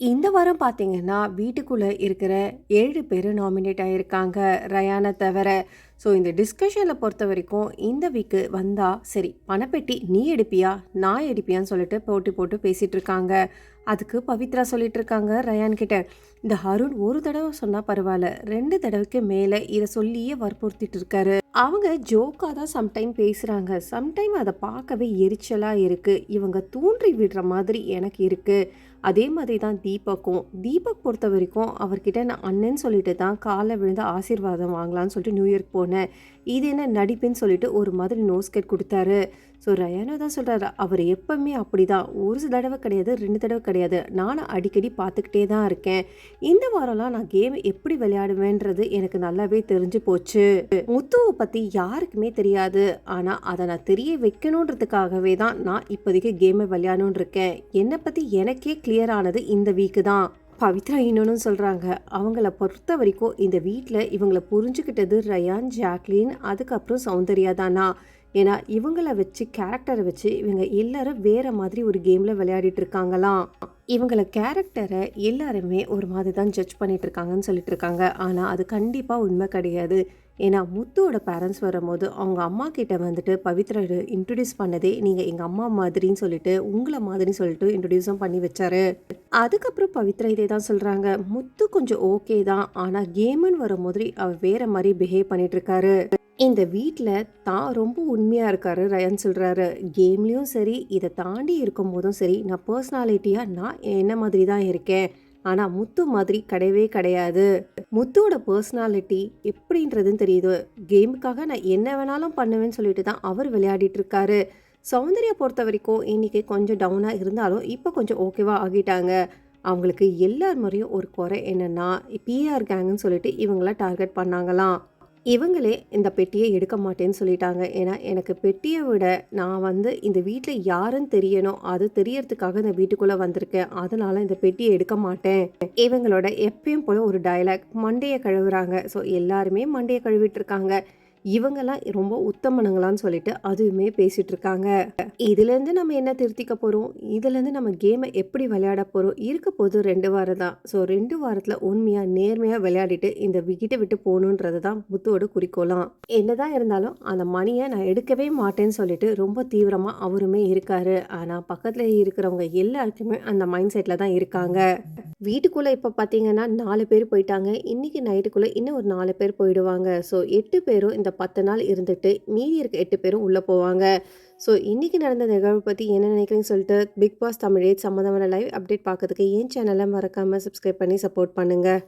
இந்த வாரம் பார்த்தீங்கன்னா, வீட்டுக்குள்ள இருக்கிற 7 பேரு நாமினேட் ஆயிருக்காங்க. ரயான தவிர. ஸோ இந்த டிஸ்கஷன்ல பொறுத்தவரைக்கும், இந்த வீக்கு வந்தா, சரி பணப்பெட்டி நீ எடுப்பியா? நான் எடுப்பியான்னு சொல்லிட்டு போட்டி போட்டு பேசிட்டு இருக்காங்க. அதுக்கு பவித்ரா சொல்லிட்டு இருக்காங்க ரயான் கிட்ட, இந்த அருண் ஒரு தடவ சொன்னா பரவால்ல, 2 தடவைக்கு மேல இத சொல்லியே வற்புறுத்திட்டு இருக்காரு. அவங்க ஜோக்கா தான் சம்டைம் பேசுறாங்க. சம்டைம் அத பார்க்கவே எரிச்சலா இருக்கு. இவங்க தூண்டி விடுற மாதிரி எனக்கு இருக்கு. அதே மாதிரி தான் தீபக்கும். தீபக் பொறுத்தவரைக்கும் அவர்கிட்ட நான் அண்ணன்னு சொல்லிட்டு தான் கால்ல விழுந்து ஆசீர்வாதம் வாங்கலான்னு சொல்லிட்டு நியூ இயர்க் போனேன். இது என்ன நடிப்புன்னு சொல்லிட்டு ஒரு மாதிரி நோஸ்கட் குடுத்தாரு. ஸோ ரயானோ தான் சொல்றாரு, அவர் எப்பவுமே அப்படிதான். ஒரு தடவ கிடையாது, 2 தடவ கிடையாது. நானும் அடிக்கடி பார்த்துக்கிட்டே தான் இருக்கேன். இந்த வாரம்லாம் நான் கேம் எப்படி விளையாடுவேன்றது எனக்கு நல்லாவே தெரிஞ்சு போச்சு. முத்துவ பத்தி யாருக்குமே தெரியாது. ஆனா அத நான் தெரிய வைக்கணுன்றதுக்காகவே தான் நான் இப்போதைக்கு கேமை விளையாடணும்னு இருக்கேன். என்னை பத்தி எனக்கே கிளியர் ஆனது இந்த வீக்கு தான். பவித்ரா இன்னொன்னு சொல்றாங்க. அவங்கள பொறுத்த வரைக்கும் இந்த வீட்ல இவங்கள புரிஞ்சுக்கிட்டது ரயான், ஜாக்லின், அதுக்கப்புறம் சௌந்தர்யா தானா. ஏன்னா இவங்கள வச்சு கேரக்டரை வச்சு இவங்க எல்லாரும் வேற மாதிரி ஒரு கேம்ல விளையாடிட்டு இருக்காங்களாம். இவங்கள கேரக்டரை எல்லாருமே ஒரு மாதிரி தான் ஜட்ஜ் பண்ணிட்டு இருக்காங்கன்னு சொல்லிட்டு இருக்காங்க. ஆனா அது கண்டிப்பா உண்மை கிடையாது. ஏன்னா முத்துவோட பேரண்ட்ஸ் வரும்போது அவங்க அம்மா கிட்ட வந்துட்டு பவித்ரா இன்ட்ரடியூஸ் பண்ணதே, நீங்க எங்க அம்மா மாதிரின்னு சொல்லிட்டு உங்களை மாதிரின்னு சொல்லிட்டு இன்ட்ரடியூஸும் பண்ணி வச்சாரு. அதுக்கப்புறம் பவித்ரா இதே தான் சொல்றாங்க. முத்து கொஞ்சம் ஓகே தான், ஆனா கேம்னு வரும்போது அவர் வேற மாதிரி பிஹேவ் பண்ணிட்டு இருக்காரு. இந்த வீட்ல தான் ரொம்ப உண்மையா இருக்காரு ரயான் சொல்றாரு. கேம்லயும் சரி, இதை தாண்டி இருக்கும்போதும் சரி, நான் பர்சனாலிட்டியா நான் என்ன மாதிரி தான் இருக்கேன். ஆனா முத்து மாதிரி கிடையவே கிடையாது. முத்துவோட பர்சனாலிட்டி எப்படின்றதுன்னு தெரியுது. கேமுக்காக நான் என்ன வேணாலும் பண்ணுவேன்னு சொல்லிட்டு தான் அவர் விளையாடிட்டு இருக்காரு. சௌந்தர்யா பொறுத்த வரைக்கும் இன்னைக்கு கொஞ்சம் டவுனா இருந்தாலும் இப்போ கொஞ்சம் ஓகேவா ஆகிட்டாங்க. அவங்களுக்கு எல்லார் முறையும் ஒரு குறை என்னன்னா, பிஆர் கேங்குன்னு சொல்லிட்டு இவங்கள டார்கெட் பண்ணாங்களாம். இவங்களே இந்த பெட்டியை எடுக்க மாட்டேன்னு சொல்லிட்டாங்க. ஏன்னா எனக்கு பெட்டியை விட நான் வந்து இந்த வீட்டில் யாருன்னு தெரியணும், அது தெரியறதுக்காக இந்த வீட்டுக்குள்ளே வந்திருக்கேன். அதனால இந்த பெட்டியை எடுக்க மாட்டேன். இவங்களோட எப்பயும் போல ஒரு டயலாக், மண்டையை கழுவுறாங்க. ஸோ எல்லாருமே மண்டையை கழுவிட்டு இருக்காங்க. இவங்கெல்லாம் ரொம்ப உத்தமனுங்களான்னு சொல்லிட்டு அதுவுமே பேசிட்டு இருக்காங்க. இதுலேருந்து நம்ம என்ன திருத்திக்க போகிறோம், இதுலேருந்து நம்ம கேமை எப்படி விளையாட போகிறோம், இருக்க போது 2 வாரம் தான். ஸோ 2 வாரத்தில் உண்மையாக நேர்மையாக விளையாடிட்டு இந்த விகிட்ட விட்டு போகணுன்றது தான் முத்துவோட குறிக்கோளாம். என்னதான் இருந்தாலும் அந்த மணியை நான் எடுக்கவே மாட்டேன்னு சொல்லிட்டு ரொம்ப தீவிரமாக அவருமே இருக்காரு. ஆனால் பக்கத்தில் இருக்கிறவங்க எல்லாருக்குமே அந்த மைண்ட் செட்டில் தான் இருக்காங்க. வீட்டுக்குள்ளே இப்போ பார்த்தீங்கன்னா 4 பேர் போயிட்டாங்க. இன்னைக்கு நைட்டுக்குள்ளே இன்னும் ஒரு 4 பேர் போயிடுவாங்க. ஸோ 8 பேரும் இந்த 10 நாள் இருந்துட்டு மீதி இருக்க 8 பேரும் உள்ளே போவாங்க. ஸோ இன்னைக்கு நடந்த நிகழ்வு பற்றி என்ன நினைக்கிறீங்கன்னு சொல்லிட்டு பிக் பாஸ் தமிழ் 8 சம்மந்தமான லைவ் அப்டேட் பார்க்கறதுக்கு என் சேனலை மறக்காமல் சப்ஸ்கிரைப் பண்ணி சப்போர்ட் பண்ணுங்கள்.